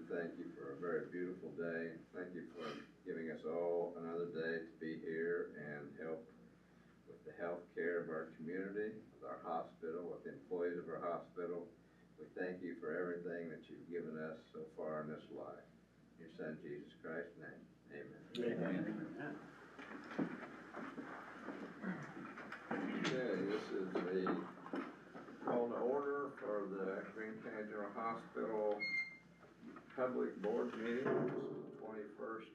thank you for a very beautiful day. Thank you for giving us all another day to be here and help with the health care of our community, with our hospital, with the employees of our hospital. We thank you for everything that you've given us so far in this life. In your Son, Jesus Christ's name, amen. Amen. Okay, this is the call to order for the Green County General Hospital Public Board meeting. This is the 21st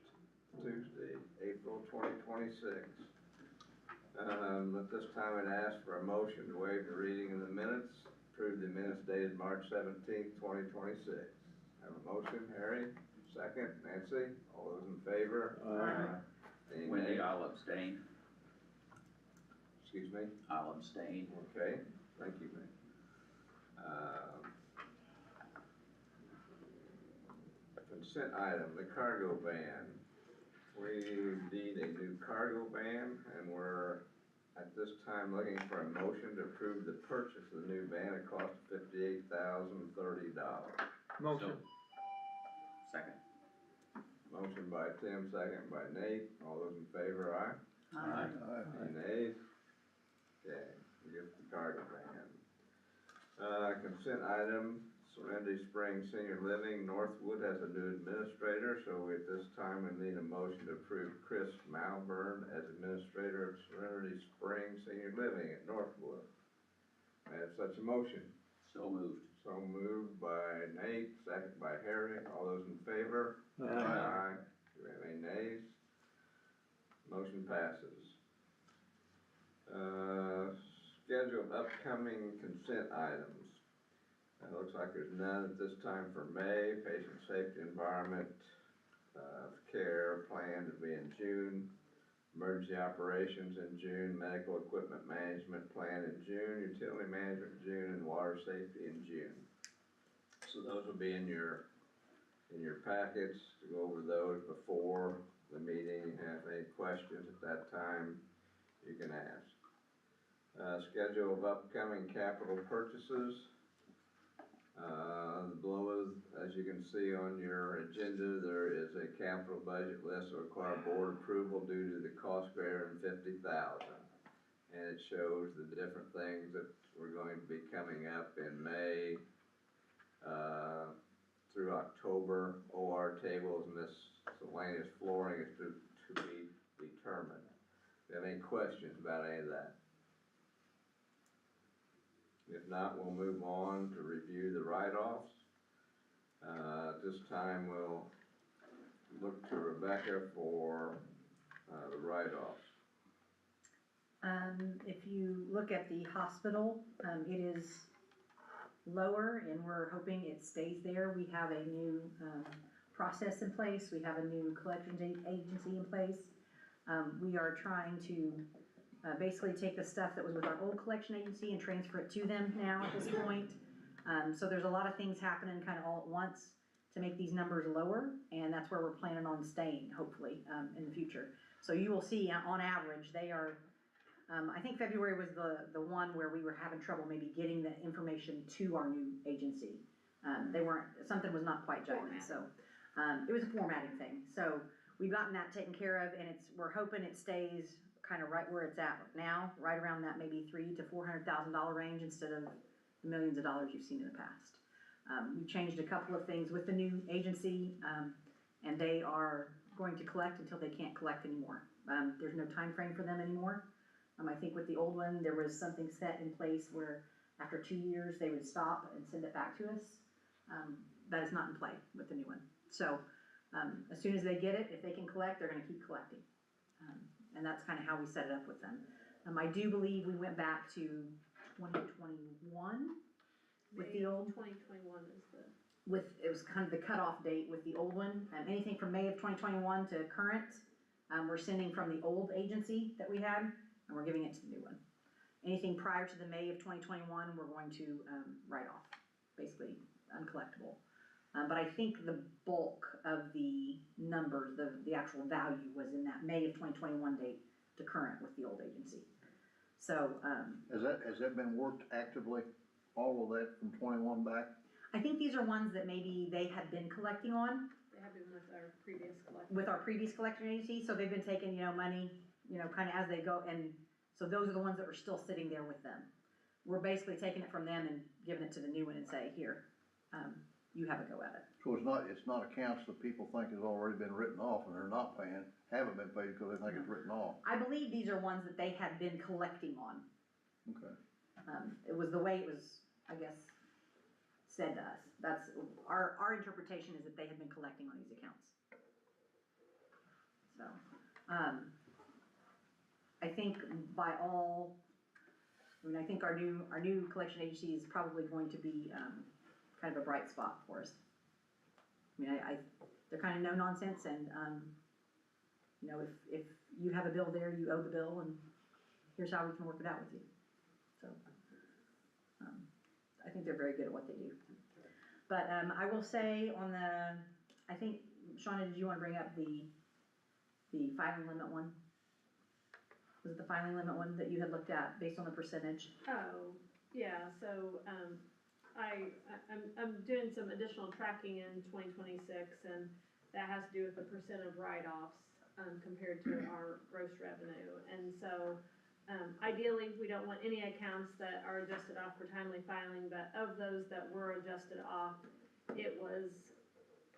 Tuesday, April 2026. At this time, I'd ask for a motion to waive the reading of the minutes, approve the minutes dated March 17th, 2026. Have a motion, Harry. Second, Nancy. All those in favor? Aye. Wendy, I'll abstain. Excuse me? I'll abstain. Okay, thank you, Nick. Consent item, the cargo van. We need a new cargo van, and we're at this time looking for a motion to approve the purchase of the new van at a cost of $58,030. Motion. Second. Motion by Tim, second by Nate. All those in favor, aye? Aye. Any nays? Okay, we get the cargo van. Consent item, Serenity Springs Senior Living. Northwood has a new administrator, so at this time we need a motion to approve Chris Malburn as administrator of Serenity Springs Senior Living at Northwood. I have such a motion. So moved. So moved by Nate, second by Harry. All those in favor? Aye. Do we have any nays? Motion passes. Schedule of upcoming consent items. It looks like there's none at this time for May. Patient safety environment care plan to be in June. Emergency operations in June. Medical equipment management plan in June. Utility management in June, and water safety in June. So those will be in your packets to go over those before the meeting. If you have any questions at that time, you can ask. Schedule of upcoming capital purchases. Below, as you can see on your agenda, there is a capital budget list that requires board approval due to the cost greater than $50,000. And it shows the different things that we're going to be coming up in May through October. OR tables and miscellaneous flooring is to be determined. Do you have any questions about any of that? If not, we'll move on to review the write-offs. At this time, we'll look to Rebecca for the write-offs. If you look at the hospital, it is lower, and we're hoping it stays there. We have a new process in place. We have a new collection agency in place. We are trying to basically take the stuff that was with our old collection agency and transfer it to them now at this point. So there's a lot of things happening kind of all at once to make these numbers lower, and that's where we're planning on staying, hopefully, in the future. So you will see, on average, they are, I think February was the one where we were having trouble maybe getting the information to our new agency. Something was not quite jiving, so it was a formatting thing. So we've gotten that taken care of, and we're hoping it stays kind of right where it's at now, right around that maybe $300,000 to $400,000 range instead of the millions of dollars you've seen in the past. We've changed a couple of things with the new agency, and they are going to collect until they can't collect anymore. There's no time frame for them anymore. I think with the old one, there was something set in place where after 2 years they would stop and send it back to us. That is not in play with the new one. So as soon as they get it, if they can collect, they're going to keep collecting. And that's kind of how we set it up with them. I do believe we went back to 2021 with the old. 2021 is the. It was kind of the cutoff date with the old one. Anything from May of 2021 to current, we're sending from the old agency that we had, and we're giving it to the new one. Anything prior to the May of 2021, we're going to write off, basically uncollectible. But I think the bulk of the numbers, the actual value, was in that May of 2021 date to current with the old agency. So Has that been worked actively, all of that from 21 back? I think these are ones that maybe they had been collecting on They have been with our previous collection. with our previous collection agency, so they've been taking, money, kind of as they go, and so those are the ones that are still sitting there with them. We're basically taking it from them and giving it to the new one and say, here, you have a go at it. So it's not accounts that people think has already been written off and they're not paying, haven't been paid because they think it's written off. I believe these are ones that they had been collecting on. Okay. It was the way it was, I guess, said to us. That's, our interpretation is that they had been collecting on these accounts. So, I think I think our new collection agency is probably going to be, kind of a bright spot for us. They're kind of no nonsense and, if you have a bill there, you owe the bill and here's how we can work it out with you. So, I think they're very good at what they do. But, I will say I think, Shauna, did you want to bring up the filing limit one? Was it the filing limit one that you had looked at based on the percentage? Oh, yeah, so, I'm doing some additional tracking in 2026, and that has to do with the percent of write-offs, compared to our gross revenue. And so, ideally, we don't want any accounts that are adjusted off for timely filing, but of those that were adjusted off, it was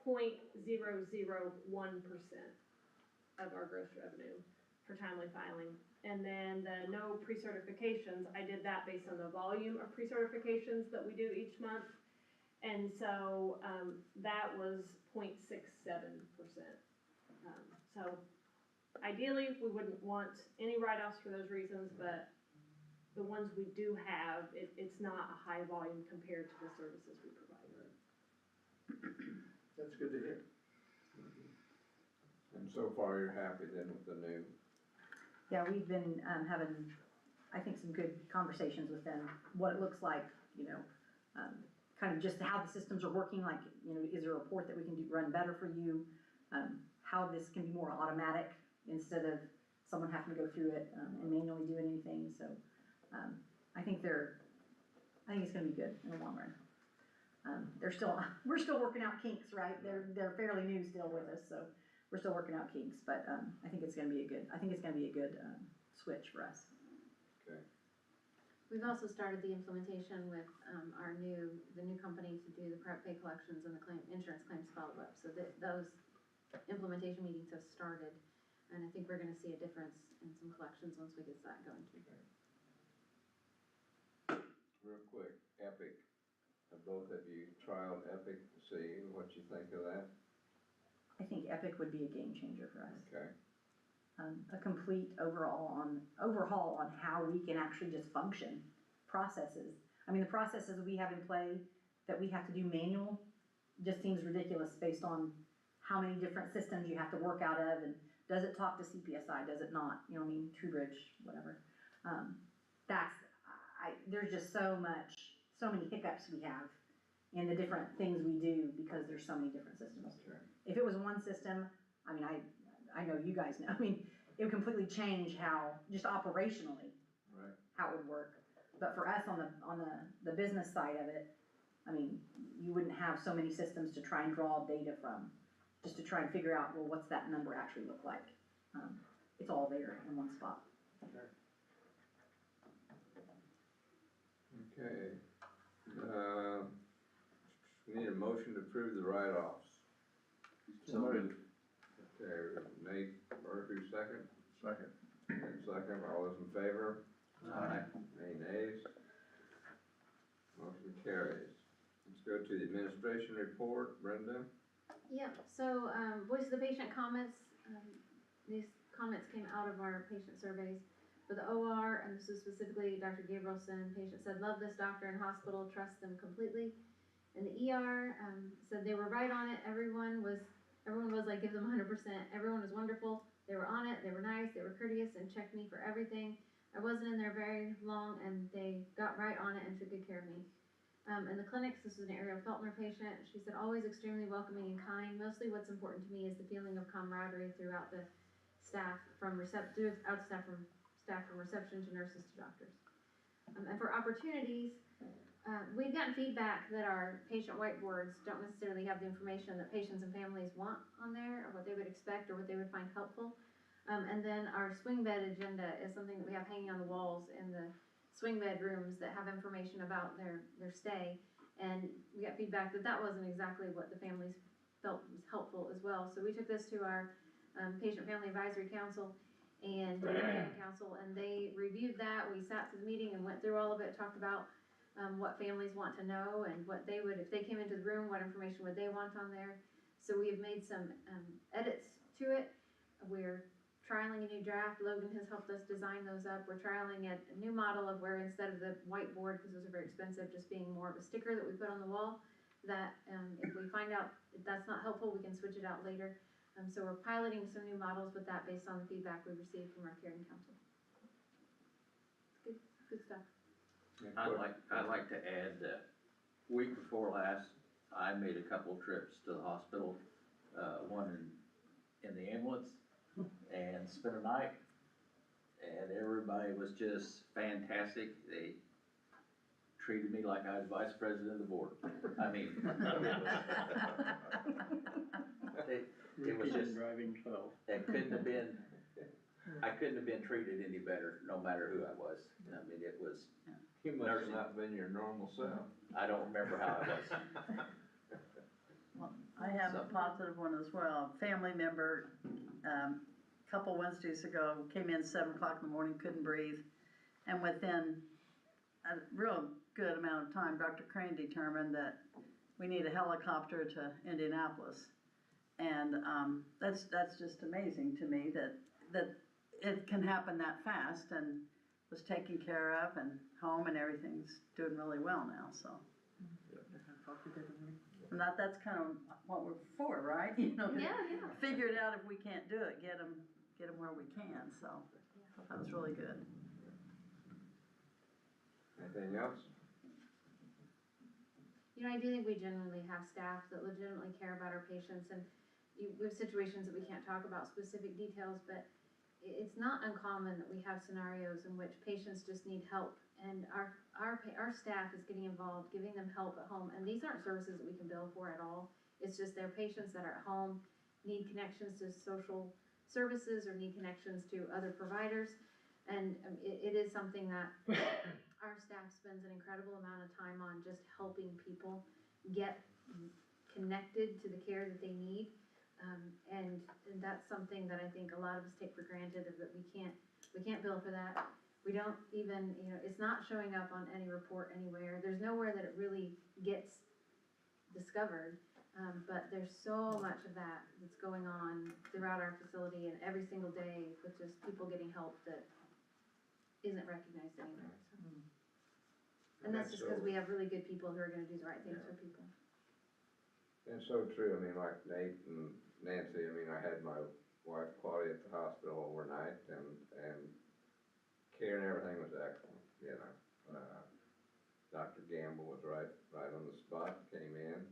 0.001% of our gross revenue for timely filing. And then the no pre-certifications, I did that based on the volume of pre-certifications that we do each month. And so, that was 0.67%. So ideally, we wouldn't want any write-offs for those reasons, but the ones we do have, it's not a high volume compared to the services we provide. That's good to hear. And so far, you're happy then with the new? Yeah, we've been, having, I think, some good conversations with them, what it looks like, kind of just how the systems are working, like, is there a report that we can run better for you? How this can be more automatic instead of someone having to go through it, and manually doing anything, so, I think it's gonna be good in the long run. We're still working out kinks, right? They're fairly new still with us, so we're still working out kinks, but, I think it's gonna be a good switch for us. Okay. We've also started the implementation with, the new company to do the prep pay collections and the insurance claims follow-up, so that those implementation meetings have started, and I think we're gonna see a difference in some collections once we get that going too. Real quick, Epic, both of you trialed Epic to see what you think of that? I think Epic would be a game changer for us. Okay. A complete overhaul on how we can actually just function processes. I mean, the processes we have in play that we have to do manual just seems ridiculous based on how many different systems you have to work out of, and does it talk to CPSI, does it not, TrueBridge, whatever. There's just so many hiccups we have in the different things we do because there's so many different systems. Sure. If it was one system, I know you guys know, it would completely change how, just operationally, Right. how it would work. But for us on the business side of it, you wouldn't have so many systems to try and draw data from, just to try and figure out, well, what's that number actually look like? It's all there in one spot. Okay. We need a motion to approve the write-offs. So moved. Okay, Nate, Murphy, second. Second. And second, all those in favor? Aye. Any nays? Motion carries. Let's go to the administration report, Brenda. Yeah, so, voice of the patient comments, these comments came out of our patient surveys. For the OR, and this is specifically Dr. Gabrielson, patient said, love this doctor and hospital, trust them completely. And the ER, said they were right on it, everyone was like, give them 100%, everyone was wonderful, they were on it, they were nice, they were courteous, and checked me for everything. I wasn't in there very long, and they got right on it and took good care of me. In the clinics, this was an Ariel Feltner patient, she said, always extremely welcoming and kind. Mostly what's important to me is the feeling of camaraderie throughout the staff, from staff from reception to nurses to doctors. And for opportunities, We've gotten feedback that our patient whiteboards don't necessarily have the information that patients and families want on there, or what they would expect, or what they would find helpful. And then our swing bed agenda is something that we have hanging on the walls in the swing bed rooms that have information about their stay. And we got feedback that that wasn't exactly what the families felt was helpful as well. So we took this to our Patient Family Advisory Council and Caring Council, and they reviewed that. We sat through the meeting and went through all of it, talked about what families want to know and what they would, if they came into the room, what information would they want on there. So we have made some edits to it. We're trialing a new draft. Logan has helped us design those up. We're trialing a new model of where instead of the whiteboard, because those are very expensive, just being more of a sticker that we put on the wall, that if we find out that that's not helpful, we can switch it out later. So we're piloting some new models with that based on the feedback we received from our Caring Council. Good stuff. I'd like to add that week before last, I made a couple trips to the hospital, one in the ambulance, and spent a night, and everybody was just fantastic. They treated me like I was vice president of the board. I mean, it was just, driving 12. I couldn't have been treated any better, no matter who I was. I mean, it was, You must have not been your normal self. I don't remember how I was. Well, I have a positive one as well. A family member, couple Wednesdays ago, came in 7 o'clock in the morning, couldn't breathe. And within a real good amount of time, Dr. Crane determined that we need a helicopter to Indianapolis. And that's just amazing to me that it can happen that fast, and was taken care of and home, and everything's doing really well now, so. And that's kind of what we're for, right? You know, Yeah. figure it out if we can't do it, get them where we can, so that was really good. Anything else? You know, I do think we genuinely have staff that legitimately care about our patients, and we have situations that we can't talk about specific details, but it's not uncommon that we have scenarios in which patients just need help, and our staff is getting involved, giving them help at home, and these aren't services that we can bill for at all. It's just their patients that are at home, need connections to social services or need connections to other providers, and it is something that our staff spends an incredible amount of time on, just helping people get connected to the care that they need. And that's something that I think a lot of us take for granted, is that we can't bill for that. We don't even, it's not showing up on any report anywhere. There's nowhere that it really gets discovered. But there's so much of that that's going on throughout our facility and every single day with just people getting help that isn't recognized anywhere. So. And that's just because we have really good people who are gonna do the right things for people. And so true, I mean, like Nate and Nancy, I mean, I had my wife Claudia at the hospital overnight, and care and everything was excellent, Dr. Gamble was right on the spot, came in.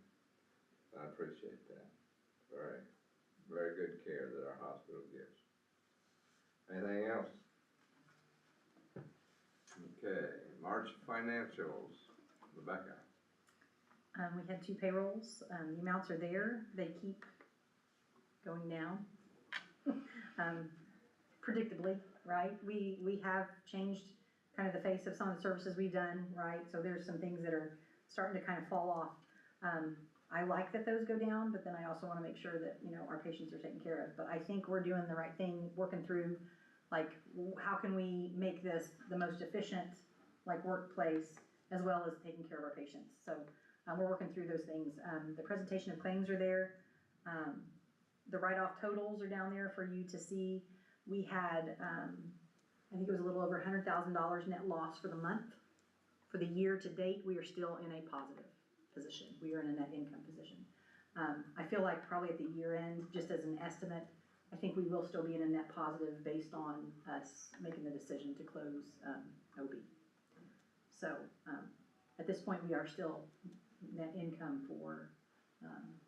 I appreciate that. Very, very good care that our hospital gives. Anything else? Okay, March financials, Rebecca. We had 2 payrolls, the amounts are there, they keep going down. Predictably, right? We have changed kind of the face of some of the services we've done, right? So there's some things that are starting to kind of fall off. I like that those go down, but then I also wanna make sure that, our patients are taken care of. But I think we're doing the right thing, working through, like, how can we make this the most efficient, like, workplace, as well as taking care of our patients. So we're working through those things. The presentation of claims are there. The write-off totals are down there for you to see. We had, I think it was a little over $100,000 net loss for the month. For the year to date, we are still in a positive position. We are in a net income position. I feel like probably at the year end, just as an estimate, I think we will still be in a net positive based on us making the decision to close OB. So at this point, we are still net income for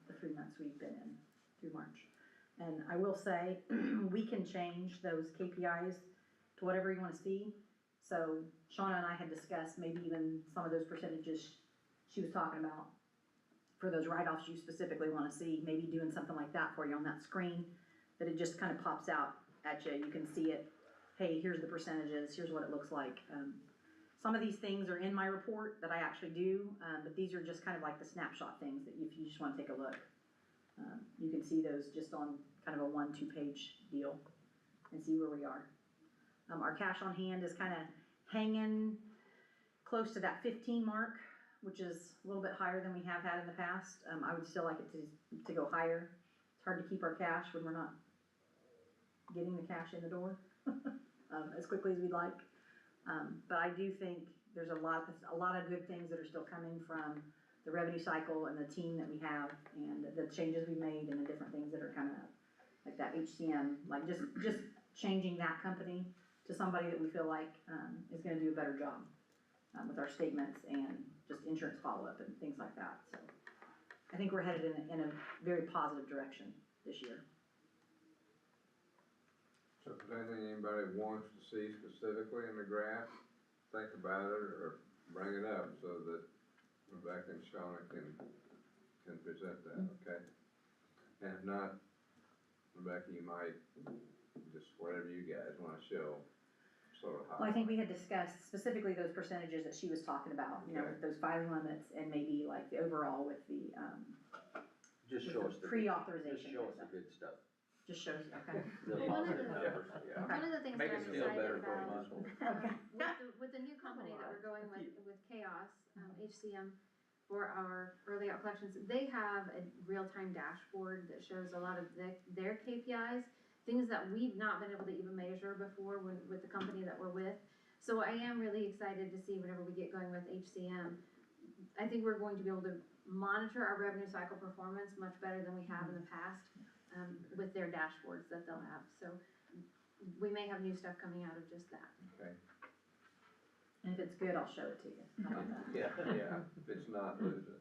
the 3 months we've been in through March. And I will say, we can change those KPIs to whatever you want to see. So Shauna and I had discussed maybe even some of those percentages she was talking about for those write-offs you specifically wanna see, maybe doing something like that for you on that screen, that it just kinda pops out at you, you can see it, hey, here's the percentages, here's what it looks like. Some of these things are in my report that I actually do, but these are just kind of like the snapshot things that if you just wanna take a look. You can see those just on kind of a 1-2 page deal and see where we are. Our cash on hand is kinda hanging close to that 15 mark, which is a little bit higher than we have had in the past. I would still like it to go higher. It's hard to keep our cash when we're not getting the cash in the door, as quickly as we'd like. But I do think there's a lot of good things that are still coming from the revenue cycle and the team that we have and the changes we made and the different things that are coming up. Like that HCM, like just changing that company to somebody that we feel like, is gonna do a better job, with our statements and just insurance follow-up and things like that, so. I think we're headed in a very positive direction this year. So if there's anything anybody wants to see specifically in the graph, think about it or bring it up so that Rebecca and Shauna can present that, okay? And if not, Rebecca, you might, just whatever you guys wanna show, sort of how. Well, I think we had discussed specifically those percentages that she was talking about, you know, Okay. with those filing limits and maybe like the overall with the, Just with show the us the, pre-authorization. just show us the good stuff. Just shows, okay. The One of positive the- numbers, yeah. Okay. One of the things Make that us I'm feel excited better for a about, month. with the new company that we're going with Chaos, HCM, for our early out collections, they have a real-time dashboard that shows a lot of their KPIs, things that we've not been able to even measure before with the company that we're with. So I am really excited to see whenever we get going with HCM, I think we're going to be able to monitor our revenue cycle performance much better than we have in the past, with their dashboards that they'll have. So we may have new stuff coming out of just that. Okay, And if it's good, I'll show it to you. How about that? yeah, if it's not, lose it.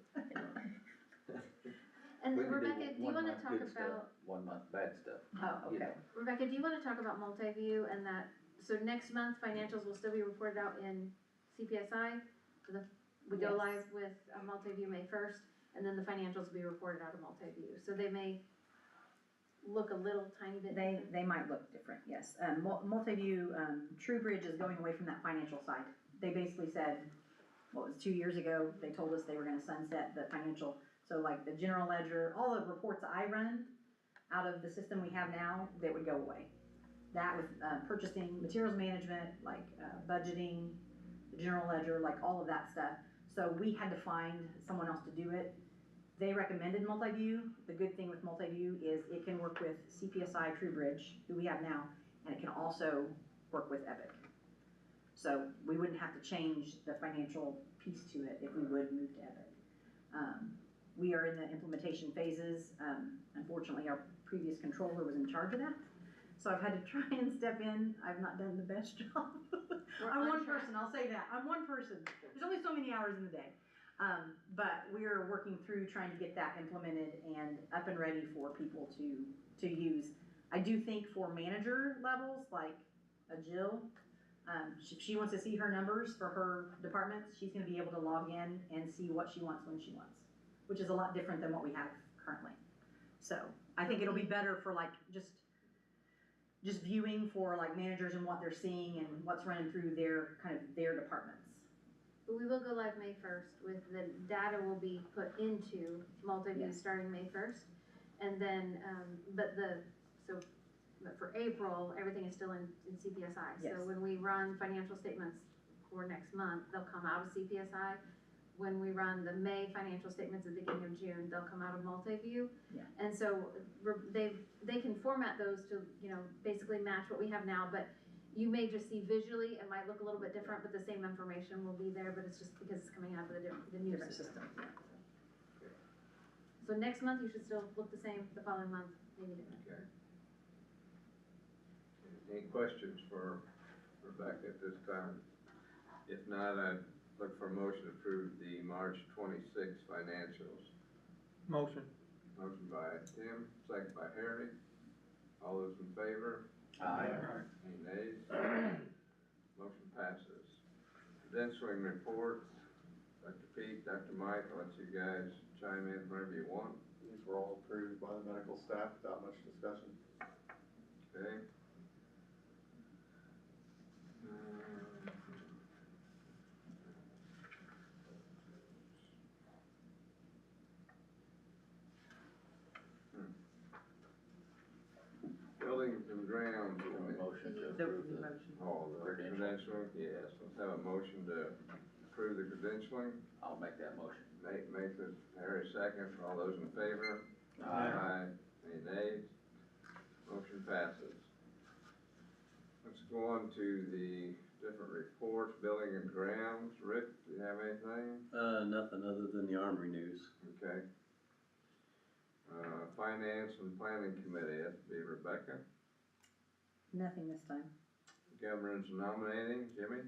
And We then can do Rebecca, do you one wanna month talk good stuff, about, 1 month bad stuff. Oh, You okay. know. Rebecca, do you wanna talk about multi-view and that, so next month financials will still be reported out in CPSI? We go Yes. live with multi-view May 1st, and then the financials will be reported out of multi-view. So they may look a little tiny bit different. They might look different, yes. Multi-view, TrueBridge is going away from that financial side. They basically said, what was 2 years ago, they told us they were gonna sunset the financial. So like the general ledger, all the reports I run out of the system we have now, they would go away. That with, purchasing, materials management, like, budgeting, the general ledger, like all of that stuff. So we had to find someone else to do it. They recommended multi-view. The good thing with multi-view is it can work with CPSI TrueBridge, who we have now, and it can also work with Epic. So we wouldn't have to change the financial piece to it if we would move to Epic. We are in the implementation phases. Unfortunately, our previous controller was in charge of that. So I've had to try and step in. I've not done the best job. I'm one person, I'll say that. I'm one person. There's only so many hours in the day. But we're working through trying to get that implemented and up and ready for people to use. I do think for manager levels, like a Jill, if she wants to see her numbers for her departments, she's gonna be able to log in and see what she wants when she wants, which is a lot different than what we have currently. So I think it'll be better for like just viewing for like managers and what they're seeing and what's running through their kind of their departments. But we will go live May 1st with the data will be put into multi-view Yes. starting May 1st. And then, but for April, everything is still in CPSI. Yes. So when we run financial statements for next month, they'll come out of CPSI. When we run the May financial statements at the beginning of June, they'll come out of multi-view. Yeah. And so they can format those to, basically match what we have now, but you may just see visually, it might look a little bit different, but the same information will be there, but it's just because it's coming out of the new Different system. system. So next month, you should still look the same, the following month, maybe different. Okay. Any questions for Rebecca at this time? If not, I'd look for a motion to approve the March 26 financials. Motion. Motion by Tim, second by Harry. All those in favor? Aye. Any nays? Motion passes. Credentialing reports, Dr. Pete, Dr. Mike, I'll let you guys chime in wherever you want. These were all approved by the medical staff without much discussion. Okay. Buildings and grounds committee. Motion to The approve the motion. Oh, the credentialing, yes, let's have a motion to approve the credentialing. I'll make that motion. Nate makes it, Harry seconds, all those in favor? Aye. Any nays? Motion passes. Let's go on to the different reports, building and grounds. Rick, do you have anything? Nothing other than the Armory news. Okay. Finance and planning committee, that'd be Rebecca. Nothing this time. Governance and nominating, Jimmy.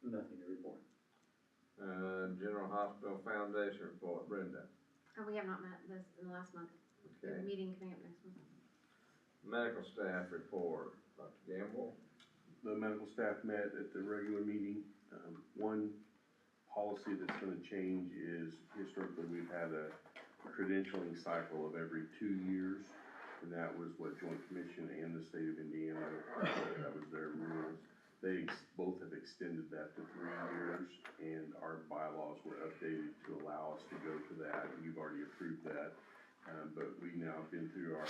Nothing to report. General Hospital Foundation report, Brenda. We have not met this in the last month. We have a Okay. meeting coming up next month. Medical staff report, Dr. Gamble. The medical staff met at the regular meeting. One policy that's gonna change is historically, we've had a credentialing cycle of every 2 years. And that was what Joint Commission and the state of Indiana, that was their rules. They both have extended that to 3 years, and our bylaws were updated to allow us to go to that, and you've already approved that. But we now have been through our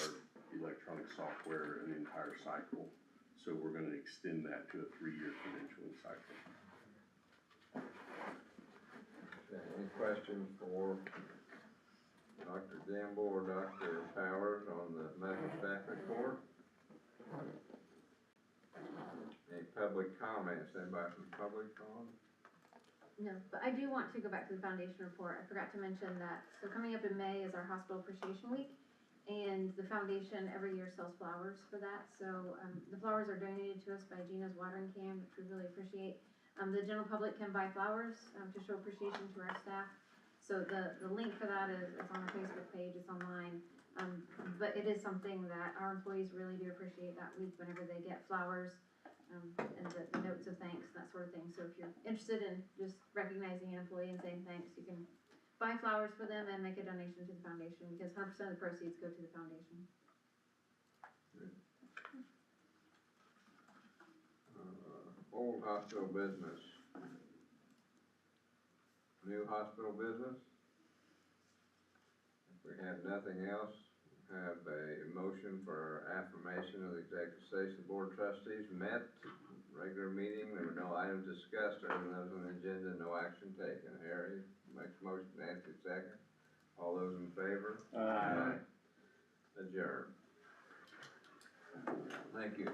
electronic software an entire cycle, so we're gonna extend that to a 3-year credentialing cycle. Okay, any questions for Dr. Gamble or Dr. Powers on the medical staff report? Any public comments, anybody from the public on? No, but I do want to go back to the foundation report. I forgot to mention that, so coming up in May is our Hospital Appreciation Week, and the foundation every year sells flowers for that, so, the flowers are donated to us by Gina's Watering Can, which we really appreciate. The general public can buy flowers, to show appreciation to our staff, so the link for that is on our Facebook page, it's online. But it is something that our employees really do appreciate that week whenever they get flowers, and the notes of thanks, that sort of thing. So if you're interested in just recognizing an employee and saying thanks, you can buy flowers for them and make a donation to the foundation, because 100% of the proceeds go to the foundation. Old hospital business. New hospital business? If we have nothing else, have a motion for affirmation of the executive session. The board of trustees met, regular meeting, there were no items discussed, other than those on the agenda, no action taken. Harry makes motion, Nancy second. All those in favor? Aye. Adjourn. Thank you.